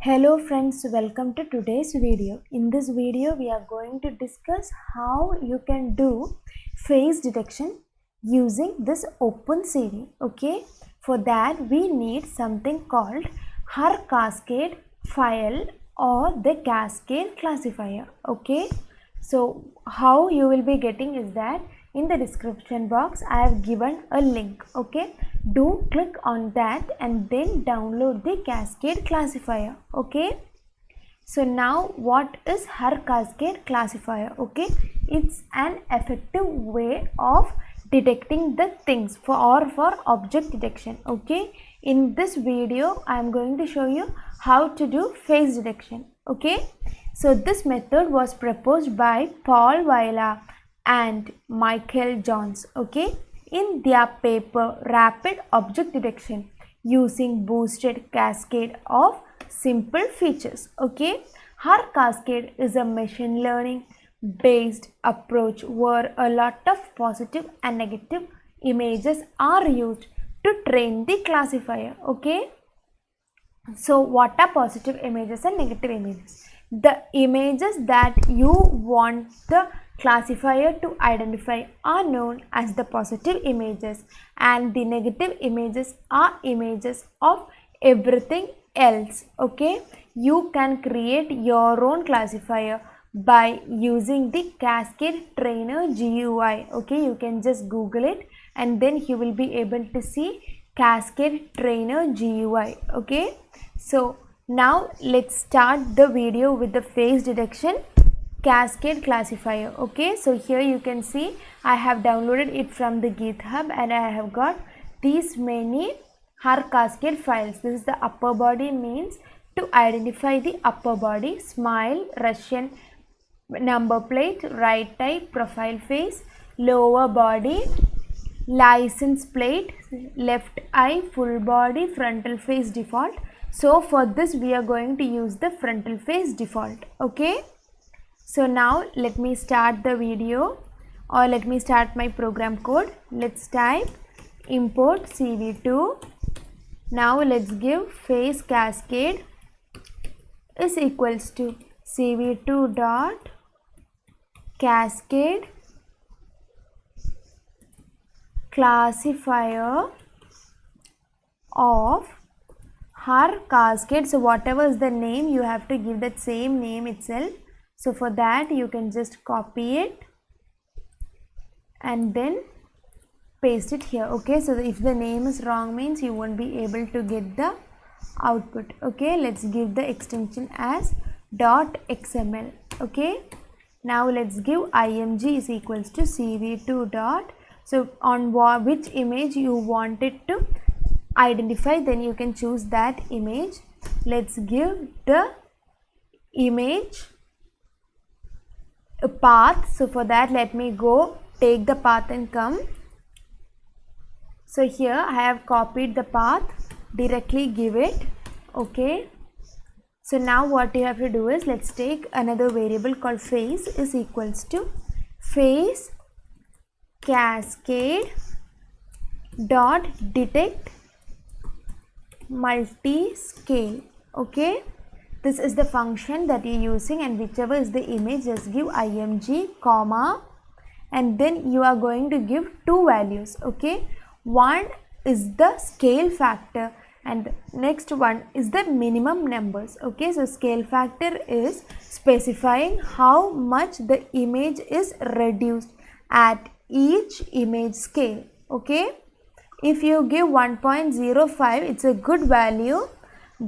Hello friends, welcome to today's video. In this video, we are going to discuss how you can do face detection using this OpenCV. Okay, for that we need something called Har Cascade file or the Cascade classifier. Okay, so how you will be getting is that in the description box I have given a link. Okay, do click on that and then download the Cascade classifier. Okay, so now what is Har Cascade classifier? Okay, it's an effective way of detecting the things for object detection. Okay, in this video I am going to show you how to do face detection. Okay, so this method was proposed by Paul Viola and Michael Jones. Okay, in their paper Rapid Object Detection using boosted cascade of simple features. Okay, Har Cascade is a machine learning based approach where a lot of positive and negative images are used to train the classifier. Okay, so what are positive images and negative images? The images that you want the classifier to identify are known as the positive images, and the negative images are images of everything else. Okay, you can create your own classifier by using the Cascade Trainer GUI. Okay, you can just Google it and then you will be able to see Cascade Trainer GUI. Okay, so now let's start the video with the face detection Cascade classifier. Okay, so here you can see I have downloaded it from the GitHub and I have got these many Har Cascade files. This is the upper body, means to identify the upper body, smile, Russian number plate, right type, profile face, lower body, license plate, left eye, full body, frontal face default. So for this we are going to use the frontal face default. Okay, so now let me start the video, or let me start my program code. Let's type import CV2. Now let's give face cascade is equals to CV2 dot cascade classifier of Har Cascade. So whatever is the name, you have to give that same name itself. So for that you can just copy it and then paste it here. Okay, so if the name is wrong means you won't be able to get the output. Okay, let's give the extension as .xml. Okay, now let's give img is equals to cv2 dot. So on which image you want it to identify, then you can choose that image. Let's give the image a path. So for that let me go take the path and come. So here I have copied the path, directly give it. Okay, so now what you have to do is, let's take another variable called face is equals to face cascade dot detect multi-scale. Okay, this is the function that you're using, and whichever is the image, just give img comma and then you are going to give two values. Okay, one is the scale factor and the next one is the minimum numbers. Okay, so scale factor is specifying how much the image is reduced at each image scale. Okay, if you give 1.05, it's a good value,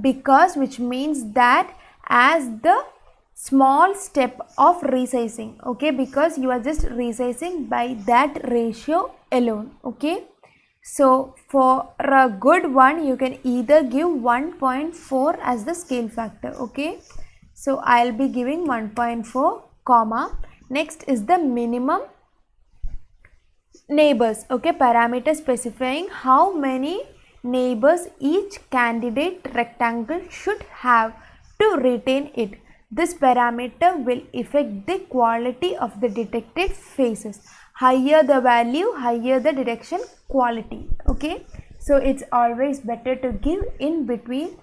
because which means that as the small step of resizing. Okay, because you are just resizing by that ratio alone. Okay, so for a good one you can either give 1.4 as the scale factor. Okay, so I'll be giving 1.4 comma. Next is the minimum neighbors. Okay, parameter specifying how many neighbors each candidate rectangle should have to retain it. This parameter will affect the quality of the detected faces. Higher the value, higher the detection quality. Okay, so it's always better to give in between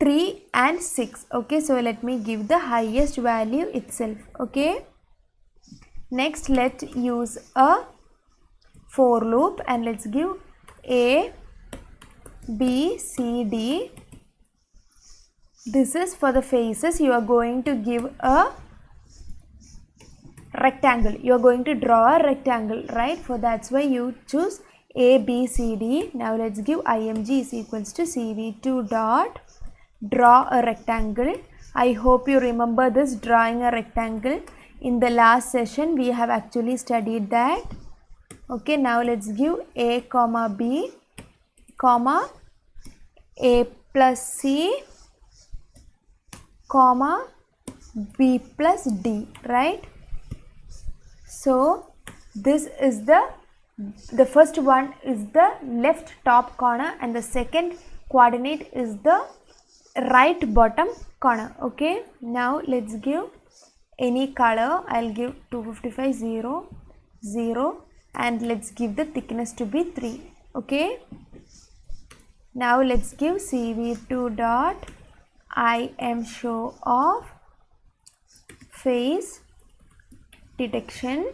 3 and 6. Okay, so let me give the highest value itself. Okay, next let's use a for loop and let's give A, B, C, D. This is for the faces. You are going to give a rectangle. You are going to draw a rectangle, right? For that's why you choose A, B, C, D. Now let's give IMG is equals to CV2 dot draw a rectangle. I hope you remember this drawing a rectangle. In the last session we have actually studied that. Okay, now let's give A comma B comma A plus C comma B plus D, right? So this is the first one is the left top corner and the second coordinate is the right bottom corner. Okay, now let's give any color. I'll give 255 0 0 and let's give the thickness to be 3. Okay, now let's give CV2 dot IM show of face detection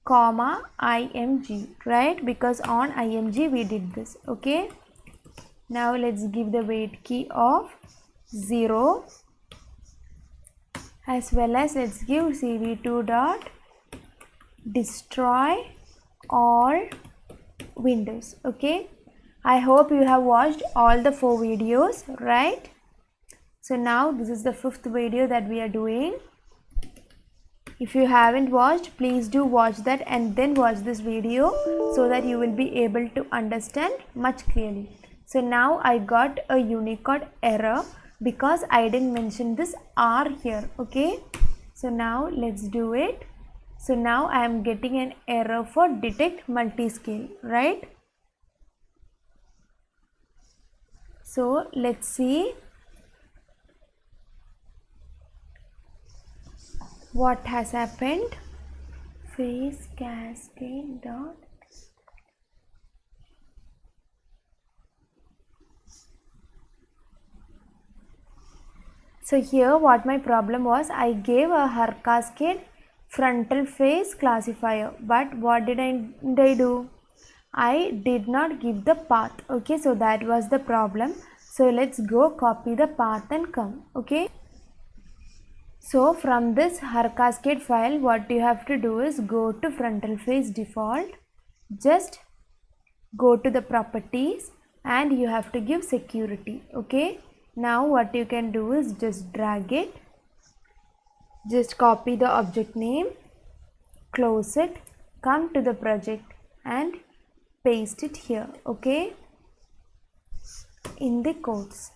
comma IMG, right? Because on IMG we did this. Okay, now let's give the weight key of 0 as well as let's give CV2 dot destroy all windows. Okay, I hope you have watched all the 4 videos, right? So now this is the 5th video that we are doing. If you haven't watched, please do watch that and then watch this video so that you will be able to understand much clearly. So now I got a Unicode error because I didn't mention this R here. Okay, so now let's do it. So now I am getting an error for detect multiscale, right? So let's see what has happened. Face cascade dot. So here what my problem was, I gave a her cascade frontal face classifier, but what did I do? I did not give the path. Okay, so that was the problem. So let's go copy the path and come. Okay, so from this her cascade file, what you have to do is go to frontal face default, just go to the properties and you have to give security. Okay, now what you can do is just drag it, just copy the object name, close it, come to the project and paste it here. Okay, in the codes.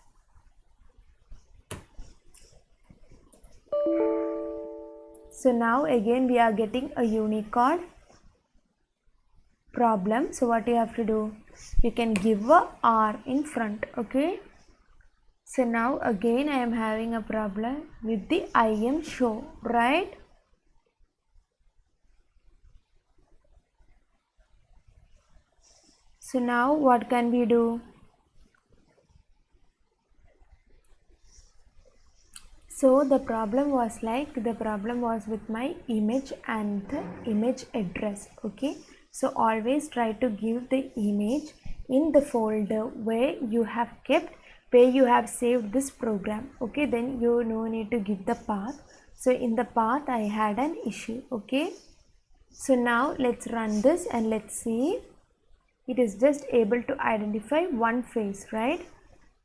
So now again we are getting a Unicode problem. So what you have to do, you can give a R in front. Okay, so now again I am having a problem with the IM show, right? So now what can we do? So the problem was with my image and the image address. Okay, so always try to give the image in the folder where you have kept, where you have saved this program. Okay, then you no need to give the path. So in the path I had an issue. Okay, so now let's run this and let's see. It is just able to identify one face, right?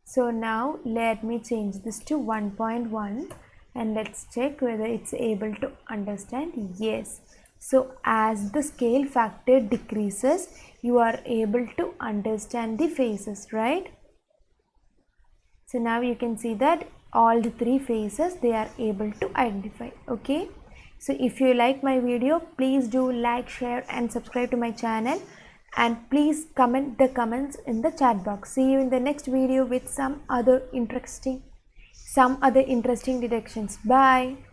So now let me change this to 1.1 and let's check whether it's able to understand. Yes. So as the scale factor decreases, you are able to understand the faces, right? So now you can see that all the 3 faces they are able to identify. Okay. So if you like my video, please do like, share and subscribe to my channel. And please comment the comments in the chat box. See you in the next video with some other interesting detections. Bye.